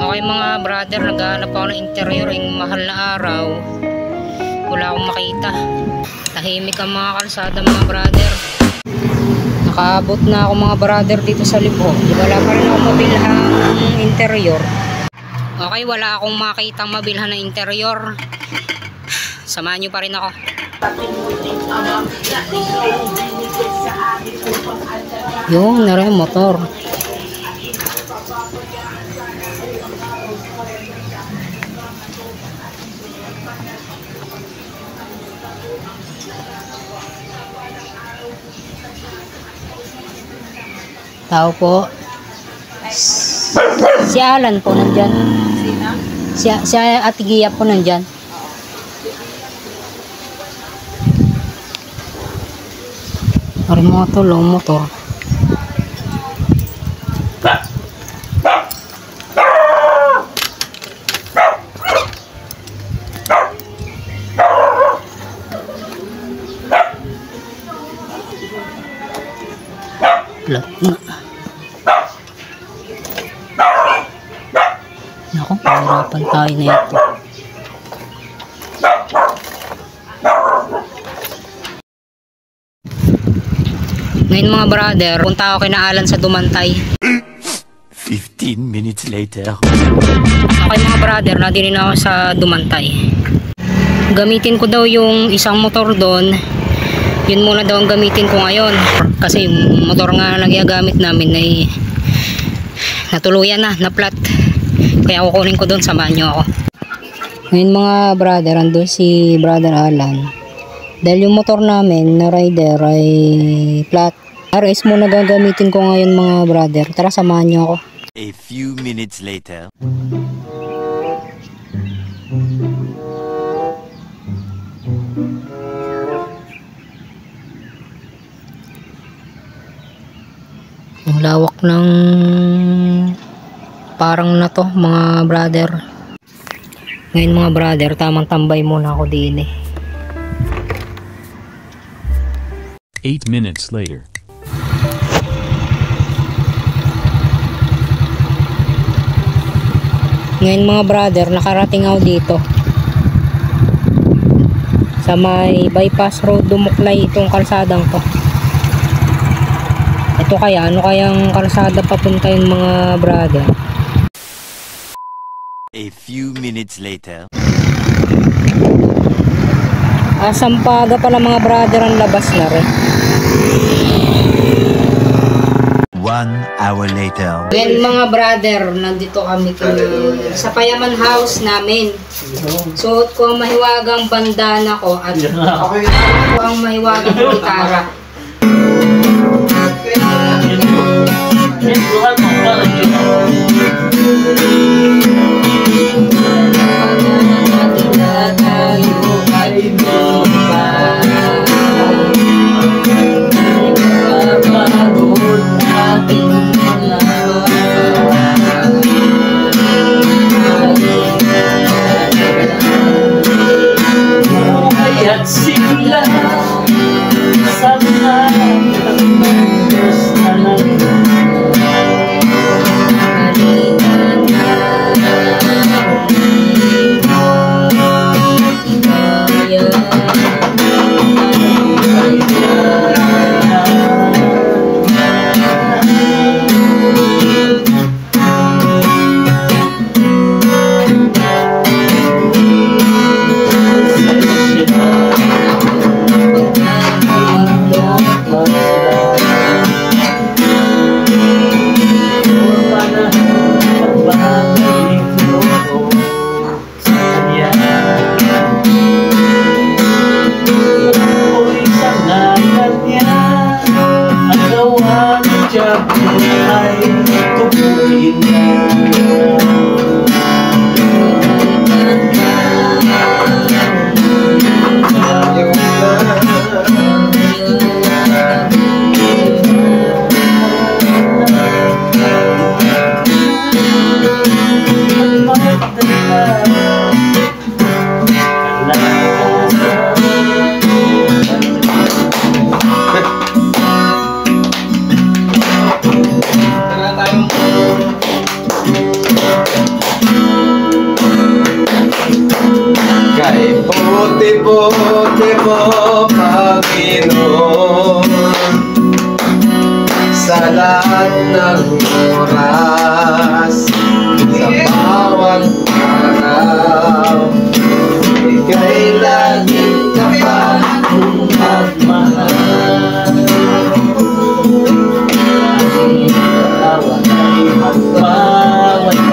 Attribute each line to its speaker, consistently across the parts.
Speaker 1: Okay mga brother, naghahanap ako ng interior ng mahal na araw. Wala akong makita. Tahimik ang mga kalsada mga brother. Nakaabot na ako mga brother dito sa Libo. Wala pa rin ako mabilhang interior. Okay, wala akong makitang mabilhan ng interior. Samahan nyo pa rin ako. Yung nara motor. Tao po. Si Alan po nandyan. Si Ate Gia po nandyan. Pari mga tulong motor. Lat na. Naku, pahirapan tayo na ito. Ngayon mga brother, punta ako kay Alan sa Dumantay.
Speaker 2: 15 minutes later.
Speaker 1: Okay mga brother, nadinin ako sa Dumantay. Gamitin ko daw yung isang motor doon. Yun muna daw ang gamitin ko ngayon. Kasi yung motor nga na nagagamit namin ay natuluyan na flat. Kaya kukunin ko doon, samahan nyo ako. Ngayon mga brother, andun si brother Alan. Dahil yung motor namin na rider ay flat. RS muna gagamitin ko ngayon mga brother. Tara, samahan nyo ako.
Speaker 2: A few minutes later.
Speaker 1: Ang lawak ng parang na to mga brother. Ngayon mga brother, tamang tambay muna ako din eh.
Speaker 3: 8 minutes later.
Speaker 1: Ngayon mga brother, nakarating ako dito sa may bypass road, Dumuklay itong kalsadang to. Ito kaya, ano kayang kalsada papunta yung mga brother?
Speaker 2: A few minutes later.
Speaker 1: Sampaga pala mga brother ang labas na rin.
Speaker 2: 1 hour later.
Speaker 1: Ngayon mga brother, nandito kami sa Payaman House namin. Suot ko ang mahiwagang bandana ko at ko ang mahiwagang gitara.
Speaker 4: Ibuti mo, Panginoon, sa lahat ng oras, sa bawat araw. Ika'y laging tapat kong magmahal. Bawat ay magpawalang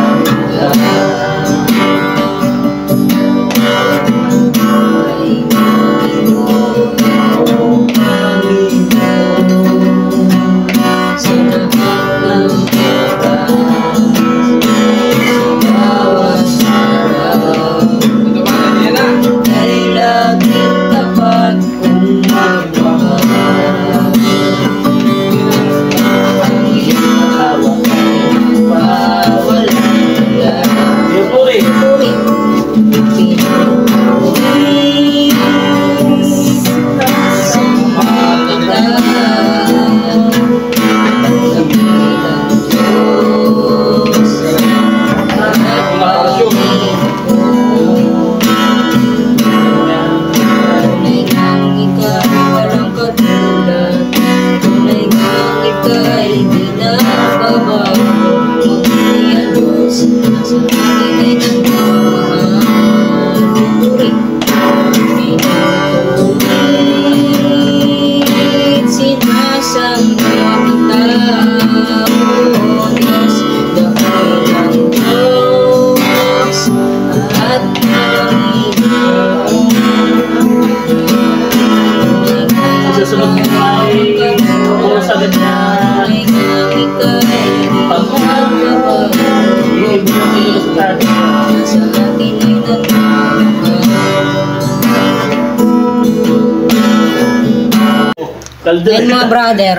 Speaker 1: Yan mga brother,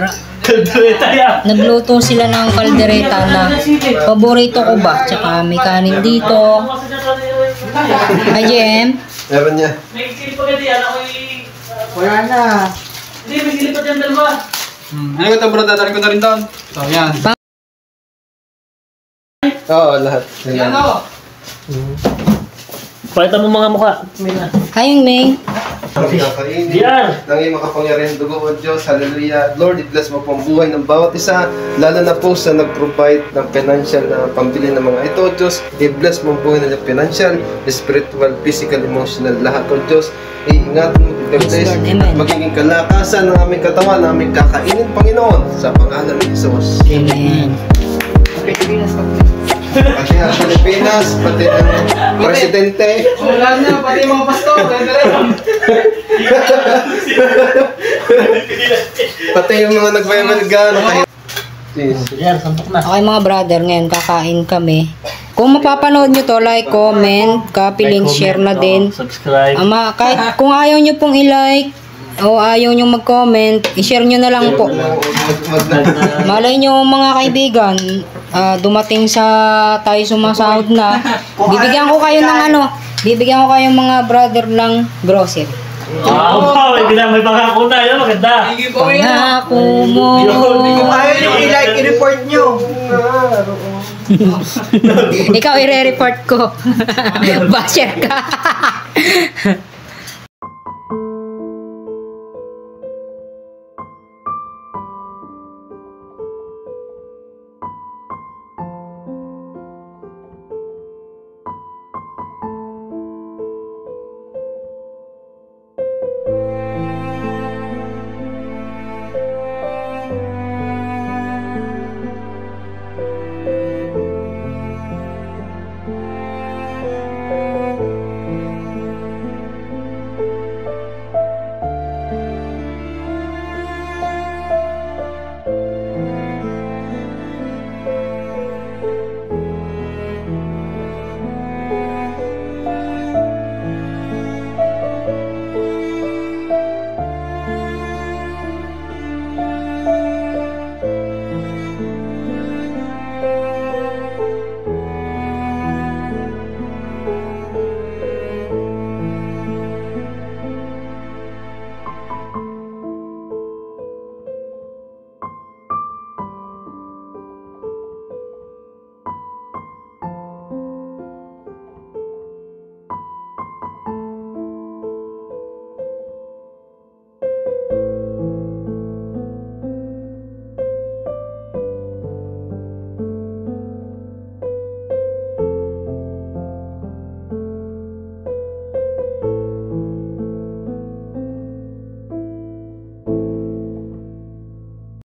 Speaker 1: nagluto sila ng kaldereta na paborito ko ba. Tsaka may kanin dito. Ay, Jem.
Speaker 4: meron niya.
Speaker 5: May silipag yan, ako'y...
Speaker 6: Wala na.
Speaker 5: Hindi, may silipag yan dalawa.
Speaker 6: Ano ko ito bro, dadaling ko na rin doon. So, yan.
Speaker 4: Oo, lahat.
Speaker 6: Yan o.
Speaker 5: Pakita mo mga mukha.
Speaker 1: Hayong Ming.
Speaker 4: Kami kakainin
Speaker 5: Diyan.
Speaker 4: ng iyong makapangyarihan dugo o Diyos. Hallelujah. Lord, i-bless mo po ang buhay ng bawat isa, lalo na po sa nag-provide ng financial na pambili ng mga ito, Diyos. I-bless mo ang buhay nila financial, spiritual, physical, emotional, lahat o Diyos. Iingatan mo, i-bless,
Speaker 1: Yes, Lord. Amen.
Speaker 4: magiging kalakasan ng aming katawan, ng aming kakainin, Panginoon, sa pangalan ng Jesus.
Speaker 1: Amen.
Speaker 4: Pati ang Pilipinas, pati ang presidente.
Speaker 6: Wala na, pati yung mga pastor.
Speaker 4: Pati yung mga nagbayabaligan.
Speaker 1: Okay mga brother, ngayon kakain kami. Kung mapapanood nyo to, like, comment, copy, link, share na din.
Speaker 5: Subscribe.
Speaker 1: Ama, kahit kung ayaw nyo pong i-like o ayaw nyo mag-comment, i-share nyo na lang po. Malay nyo mga kaibigan, dumating sa tayo sumasahod na, bibigyan ko kayo ng bibigyan ko kayo mga brother lang grocery.
Speaker 5: Wow, may pangako na. Yan, maganda.
Speaker 6: Sige po yan.
Speaker 1: Pangako mo.
Speaker 6: Kung ayaw nyo i-like, i-report nyo.
Speaker 1: Ikaw i-report ko. Basher ka.